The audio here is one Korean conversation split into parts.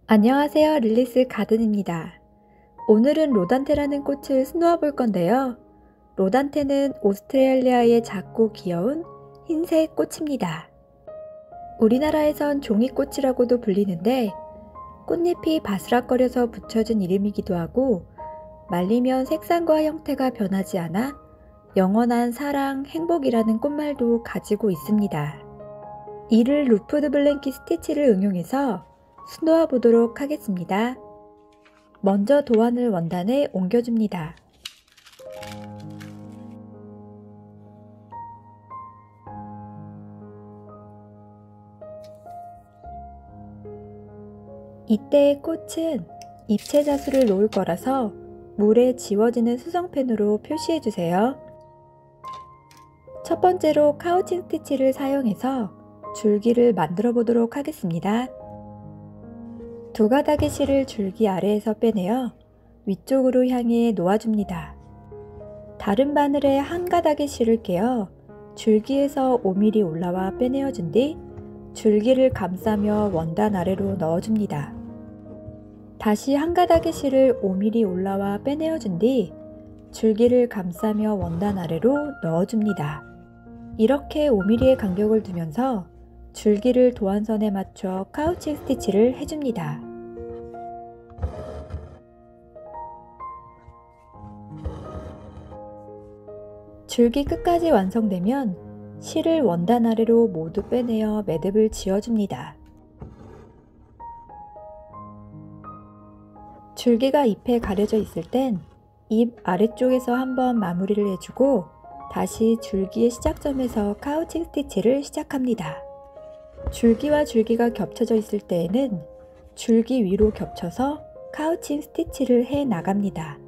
안녕하세요, 릴리스 가든입니다. 오늘은 로단테라는 꽃을 스노아 볼 건데요. 로단테는 오스트레일리아의 작고 귀여운 흰색 꽃입니다. 우리나라에선 종이꽃이라고도 불리는데 꽃잎이 바스락거려서 붙여진 이름이기도 하고 말리면 색상과 형태가 변하지 않아 영원한 사랑, 행복이라는 꽃말도 가지고 있습니다. 이를 루프드 블랭킷 스티치를 응용해서 스노아 보도록 하겠습니다. 먼저 도안을 원단에 옮겨줍니다. 이때 꽃은 입체 자수를 놓을 거라서 물에 지워지는 수성펜으로 표시해주세요. 첫 번째로 카우칭 스티치를 사용해서 줄기를 만들어 보도록 하겠습니다. 두 가닥의 실을 줄기 아래에서 빼내어 위쪽으로 향해 놓아줍니다. 다른 바늘에 한 가닥의 실을 깨어 줄기에서 5mm 올라와 빼내어준 뒤 줄기를 감싸며 원단 아래로 넣어줍니다. 다시 한 가닥의 실을 5mm 올라와 빼내어준 뒤 줄기를 감싸며 원단 아래로 넣어줍니다. 이렇게 5mm의 간격을 두면서 줄기를 도안선에 맞춰 카우칭 스티치를 해줍니다. 줄기 끝까지 완성되면 실을 원단 아래로 모두 빼내어 매듭을 지어줍니다. 줄기가 잎에 가려져 있을 땐 잎 아래쪽에서 한번 마무리를 해주고 다시 줄기의 시작점에서 카우칭 스티치를 시작합니다. 줄기와 줄기가 겹쳐져 있을 때에는 줄기 위로 겹쳐서 카우칭 스티치를 해 나갑니다.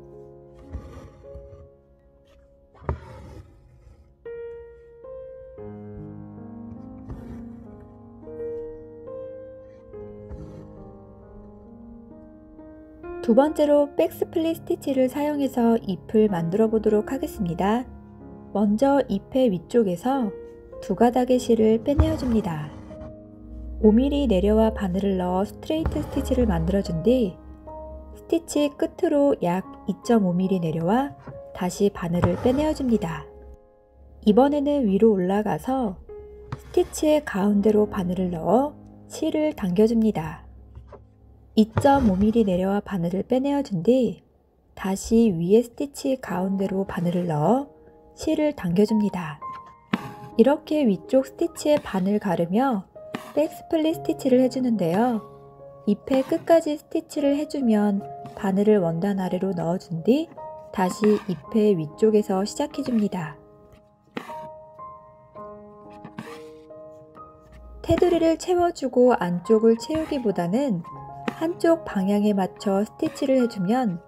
두 번째로 백스플릿 스티치를 사용해서 잎을 만들어 보도록 하겠습니다. 먼저 잎의 위쪽에서 두 가닥의 실을 빼내어 줍니다. 5mm 내려와 바늘을 넣어 스트레이트 스티치를 만들어 준 뒤 스티치 끝으로 약 2.5mm 내려와 다시 바늘을 빼내어 줍니다. 이번에는 위로 올라가서 스티치의 가운데로 바늘을 넣어 실을 당겨줍니다. 2.5mm 내려와 바늘을 빼내어 준 뒤 다시 위에 스티치 가운데로 바늘을 넣어 실을 당겨줍니다. 이렇게 위쪽 스티치에 바늘 가르며 백스플릿 스티치를 해주는데요. 잎의 끝까지 스티치를 해주면 바늘을 원단 아래로 넣어준 뒤 다시 잎의 위쪽에서 시작해줍니다. 테두리를 채워주고 안쪽을 채우기보다는 한쪽 방향에 맞춰 스티치를 해주면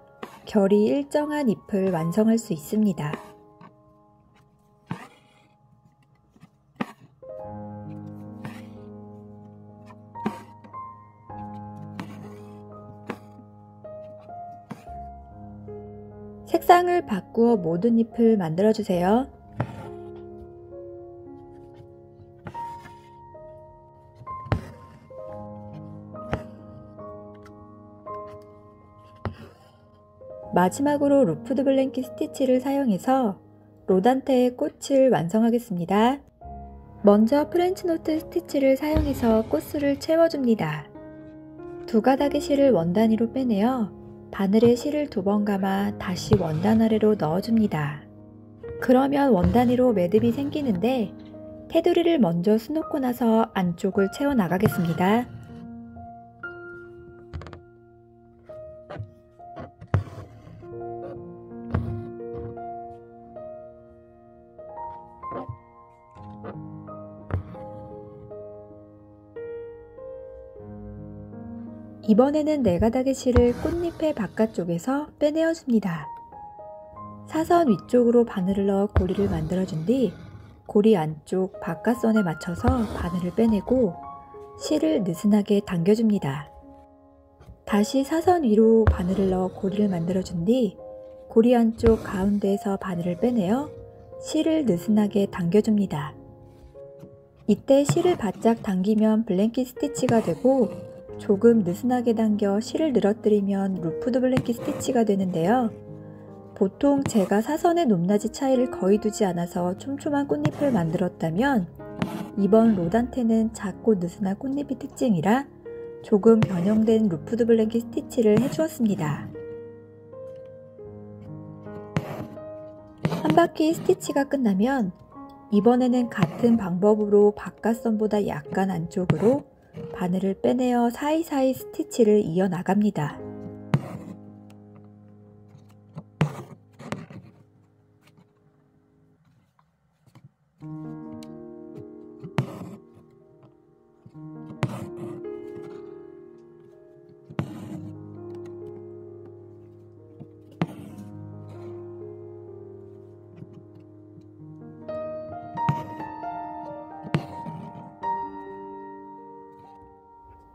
결이 일정한 잎을 완성할 수 있습니다. 색상을 바꾸어 모든 잎을 만들어주세요. 마지막으로 루프드 블랭킷 스티치를 사용해서 로단테의 꽃을 완성하겠습니다. 먼저 프렌치 노트 스티치를 사용해서 꽃술을 채워줍니다. 두 가닥의 실을 원단 위로 빼내어 바늘에 실을 2번 감아 다시 원단 아래로 넣어줍니다. 그러면 원단 위로 매듭이 생기는데 테두리를 먼저 수놓고 나서 안쪽을 채워 나가겠습니다. 이번에는 4가닥의 실을 꽃잎의 바깥쪽에서 빼내어 줍니다. 사선 위쪽으로 바늘을 넣어 고리를 만들어준 뒤 고리 안쪽 바깥선에 맞춰서 바늘을 빼내고 실을 느슨하게 당겨줍니다. 다시 사선 위로 바늘을 넣어 고리를 만들어준 뒤 고리 안쪽 가운데에서 바늘을 빼내어 실을 느슨하게 당겨줍니다. 이때 실을 바짝 당기면 블랭킷 스티치가 되고 조금 느슨하게 당겨 실을 늘어뜨리면 루프드 블랭킷 스티치가 되는데요. 보통 제가 사선의 높낮이 차이를 거의 두지 않아서 촘촘한 꽃잎을 만들었다면 이번 로단테는 작고 느슨한 꽃잎이 특징이라 조금 변형된 루프드 블랭킷 스티치를 해주었습니다. 한 바퀴 스티치가 끝나면 이번에는 같은 방법으로 바깥선보다 약간 안쪽으로 바늘을 빼내어 사이사이 스티치를 이어나갑니다.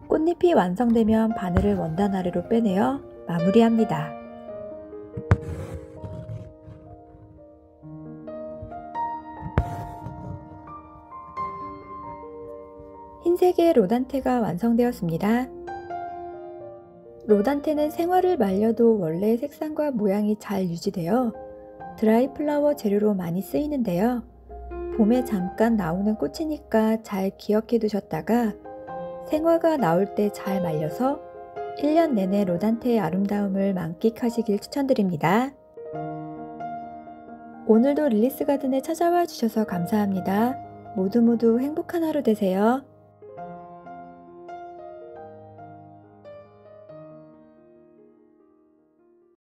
꽃잎이 완성되면 바늘을 원단 아래로 빼내어 마무리합니다. 흰색의 로단테가 완성되었습니다. 로단테는 생화를 말려도 원래의 색상과 모양이 잘 유지되어 드라이 플라워 재료로 많이 쓰이는데요. 봄에 잠깐 나오는 꽃이니까 잘 기억해 두셨다가 생화가 나올 때 잘 말려서 1년 내내 로단테의 아름다움을 만끽하시길 추천드립니다. 오늘도 릴리스 가든에 찾아와 주셔서 감사합니다. 모두 행복한 하루 되세요.